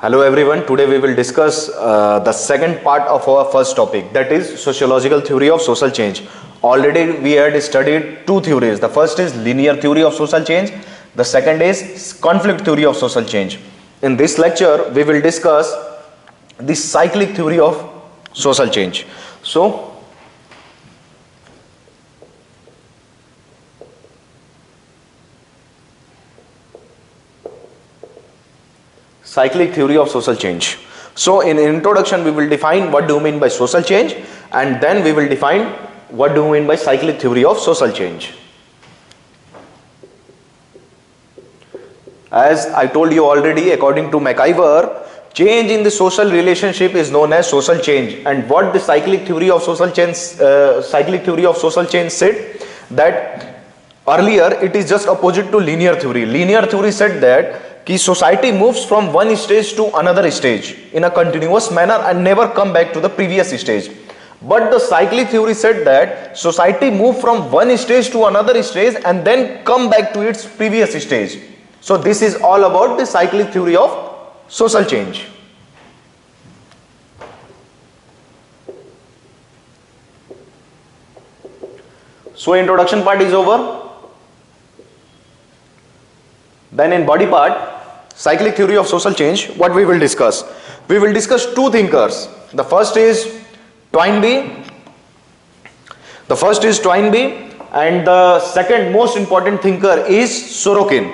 Hello everyone, today we will discuss the second part of our first topic, that is sociological theory of social change. Already we had studied two theories. The first is linear theory of social change, the second is conflict theory of social change. In this lecture we will discuss the cyclic theory of social change. So cyclic theory of social change. So in introduction we will define what do you mean by social change, and then we will define what do you mean by cyclic theory of social change. As I told you already, according to MacIver, change in the social relationship is known as social change. And what the cyclic theory of social change said, that earlier it is just opposite to linear theory. Linear theory said that कि society moves from one stage to another stage in a continuous manner and never come back to the previous stage. But the cyclic theory said that society move from one stage to another stage and then come back to its previous stage. So this is all about the cyclic theory of social change. So introduction part is over. Then in body part, cyclic theory of social change, what we will discuss? We will discuss two thinkers. The first is Toynbee. And the second most important thinker is Sorokin.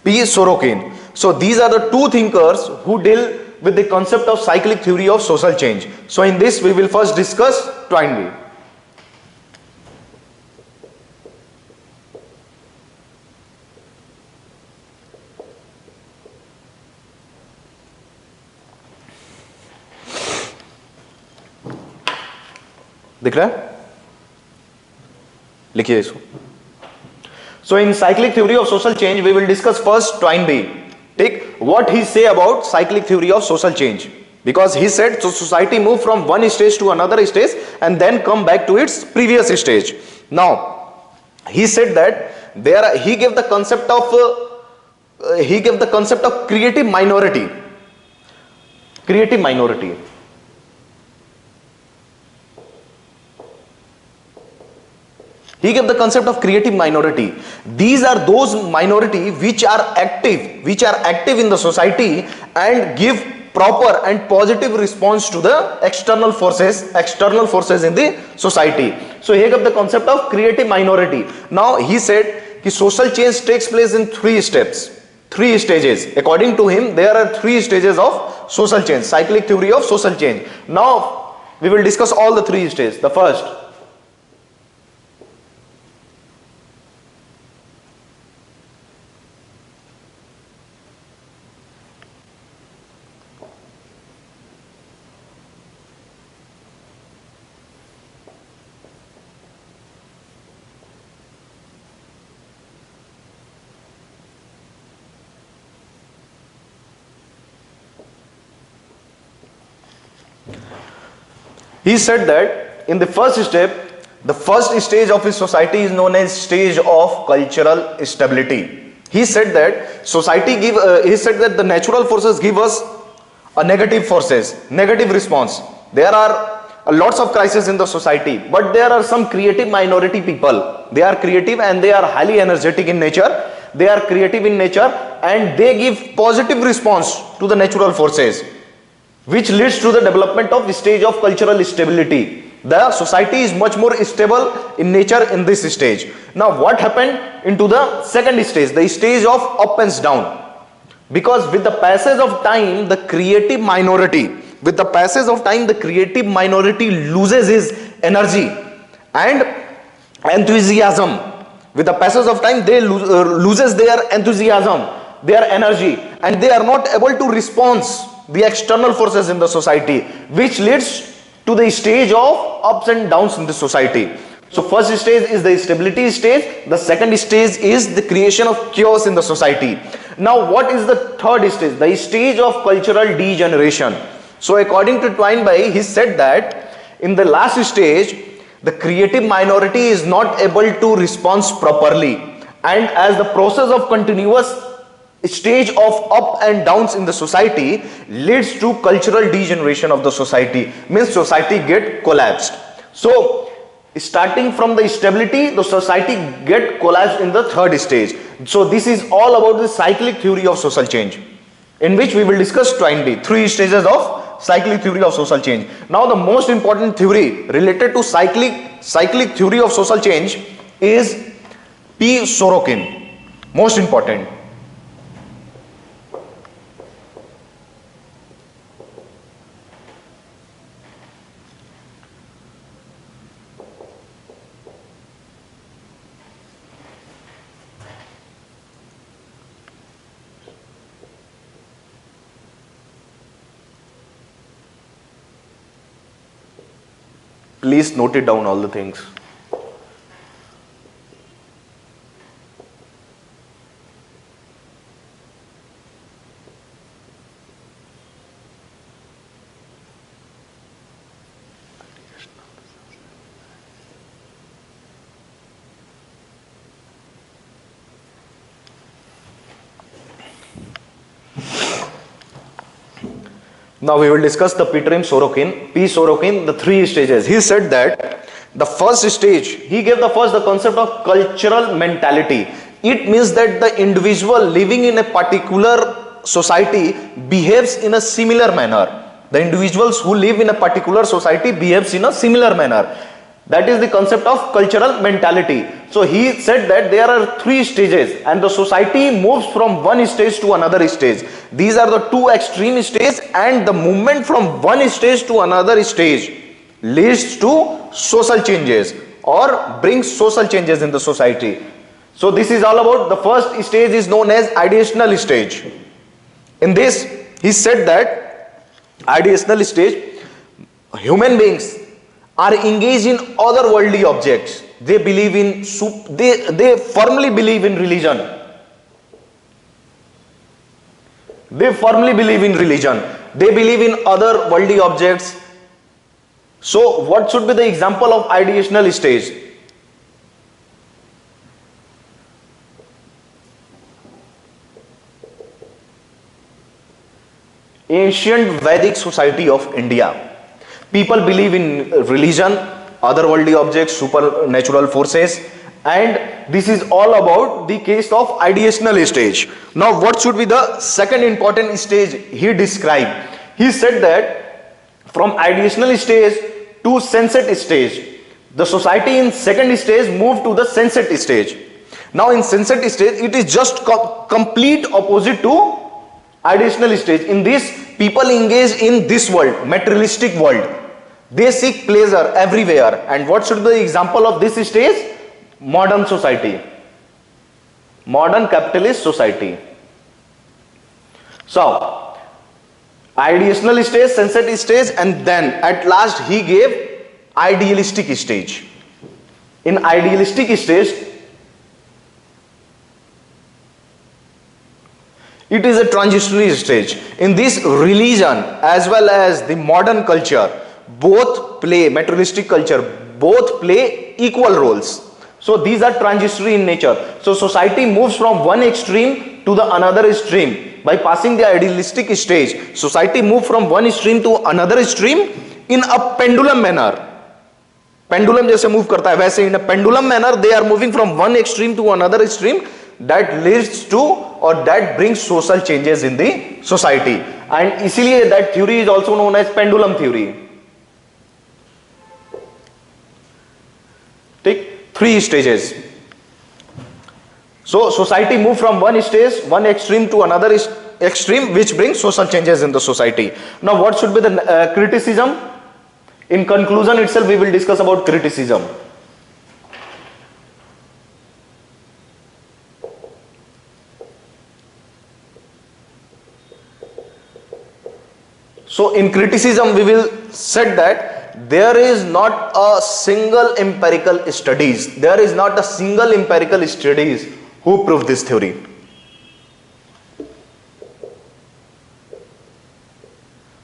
P. Sorokin. So these are the two thinkers who deal with the concept of cyclic theory of social change. So in this we will first discuss Toynbee. दिख रहा है? लिखिए इसको. So in cyclic theory of social change we will discuss first Toynbee. Take what he say about cyclic theory of social change, because he said so society move from one stage to another stage and then come back to its previous stage. Now he said that he gave the concept of creative minority. He gave the concept of creative minority. These are those minority which are active in the society and give proper and positive response to the external forces in the society. So he gave the concept of creative minority. Now he said that social change takes place in three stages. According to him, there are three stages of social change, cyclic theory of social change. Now we will discuss all the three stages. The first, he said that in the first step, the first stage of his society is known as stage of cultural stability. He said that the natural forces give us a negative response. There are lots of crises in the society, but there are some creative minority people. They are creative and they are highly energetic in nature. They are creative in nature and they give positive response to the natural forces, which leads to the development of stage of cultural stability. The society is much more stable in nature in this stage. Now what happened into the second stage, the stage of up and down? Because with the passage of time, the creative minority loses his energy and enthusiasm. With the passage of time, they loses their enthusiasm, their energy, and they are not able to respond the external forces in the society, which leads to the stage of ups and downs in the society. So first stage is the stability stage, the second stage is the creation of chaos in the society. Now what is the third stage? The stage of cultural degeneration. So according to Toynbee, he said that in the last stage, the creative minority is not able to respond properly, and as the process of continuous stage of up and downs in the society leads to cultural degeneration of the society, means society get collapsed. So starting from the stability, the society get collapsed in the third stage. So this is all about the cyclic theory of social change, in which we will discuss 23 stages of cyclic theory of social change. Now the most important theory related to cyclic theory of social change is P. Sorokin. Most important. Please note it down, all the things. Now we will discuss the P. Sorokin, the 3 stages. He said that the first stage, he gave the concept of cultural mentality. It means that the individual living in a particular society behaves in a similar manner. The individuals who live in a particular society behaves in a similar manner. That is the concept of cultural mentality. So he said that there are 3 stages and the society moves from one stage to another stage. These are the 2 extreme stages, and the movement from one stage to another stage leads to social changes or brings social changes in the society. So this is all about the first stage is known as ideational stage. In this he said that ideational stage, human beings are engaged in otherworldly objects. They believe in they firmly believe in religion. They firmly believe in religion. They believe in other worldly objects. So what should be the example of ideational stage? Ancient Vedic society of India. People believe in religion, otherworldly objects, supernatural forces, and this is all about the case of ideational stage. Now what should be the second important stage he described? He said that from ideational stage to sensate stage, the society in second stage moved to the sensate stage. Now in sensate stage, it is just complete opposite to ideational stage. In this, people engage in this world, materialistic world. They seek pleasure everywhere. And what should be the example of this stage? Modern society, modern capitalist society. So ideational stage, sensate stage, and then at last he gave idealistic stage. In idealistic stage, it is a transitory stage. In this, religion as well as the modern culture both play, materialistic culture both play equal roles. So these are transitory in nature. So society moves from one extreme to the another extreme by passing the idealistic stage. Society moves from one extreme to another extreme in a pendulum manner. Pendulum जैसे move करता है वैसे in a pendulum manner they are moving from one extreme to another extreme. That leads to or that brings social changes in the society. And इसीलिए that theory is also known as pendulum theory. Take 3 stages. So society move from one stage, one extreme to another extreme, which brings social changes in the society. Now what should be the criticism? In conclusion itself we will discuss about criticism. So in criticism we will said that there is not a single empirical studies. There is not a single empirical studies who prove this theory.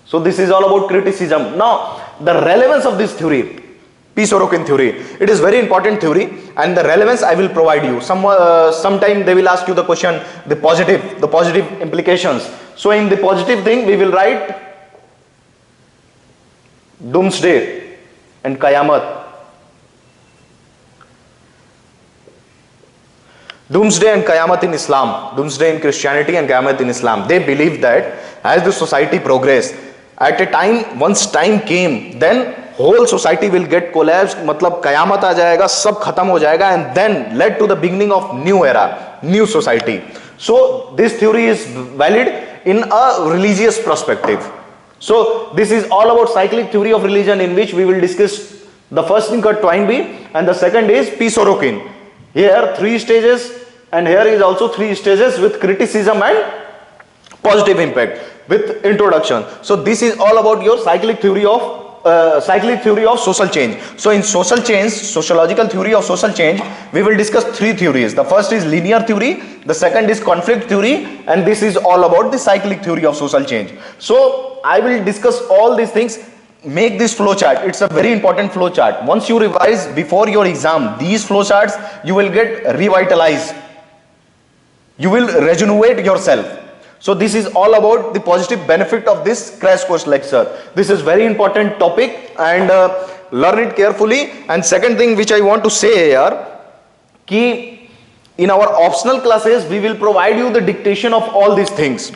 So this is all about criticism. Now the relevance of this theory. P. Sorokin theory. It is very important theory, and the relevance I will provide you. Sometime they will ask you the question, the positive implications. So in the positive thing, we will write doomsday and Qayamat. Doomsday and Qayamat in Islam, doomsday in Christianity and Qayamat in Islam. They believe that as the society progressed, at a time, once time came, then whole society will get collapsed, मतलब Qayamat आ जाएगा, सब खत्म हो जाएगा, and then led to the beginning of new era, new society. So this theory is valid in a religious perspective. So this is all about cyclic theory of religion, in which we will discuss the first thing called Toynbee, and the second is P. Sorokin. Here 3 stages, and here is also 3 stages with criticism and positive impact with introduction. So this is all about your cyclic theory of social change. So in social change, sociological theory of social change, we will discuss 3 theories. The first is linear theory, the second is conflict theory, and this is all about the cyclic theory of social change. So I will discuss all these things. Make this flow chart. It's a very important flow chart. Once you revise before your exam these flow charts, you will get revitalized. You will regenerate yourself. So this is all about the positive benefit of this crash course lecture. This is very important topic, and learn it carefully. And second thing which I want to say here, ki in our optional classes we will provide you the dictation of all these things.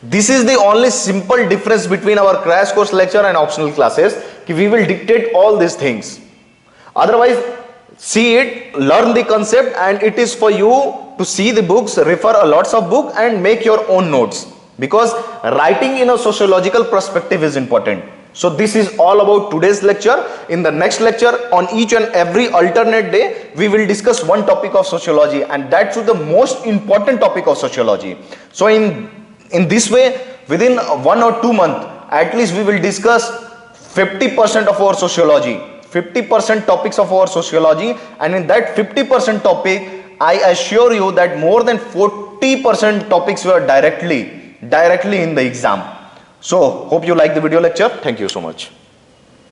This is the only simple difference between our crash course lecture and optional classes, ki we will dictate all these things. Otherwise, see it, learn the concept, and it is for you to see the books, refer a lots of book and make your own notes, because writing in a sociological perspective is important. So this is all about today's lecture. In the next lecture, on each and every alternate day, we will discuss one topic of sociology, and that's the most important topic of sociology. So in this way, within 1 or 2 months, at least we will discuss 50% of our sociology, 50% topics of our sociology, and in that 50% topic, I assure you that more than 40% topics were directly in the exam. So hope you like the video lecture. Thank you so much.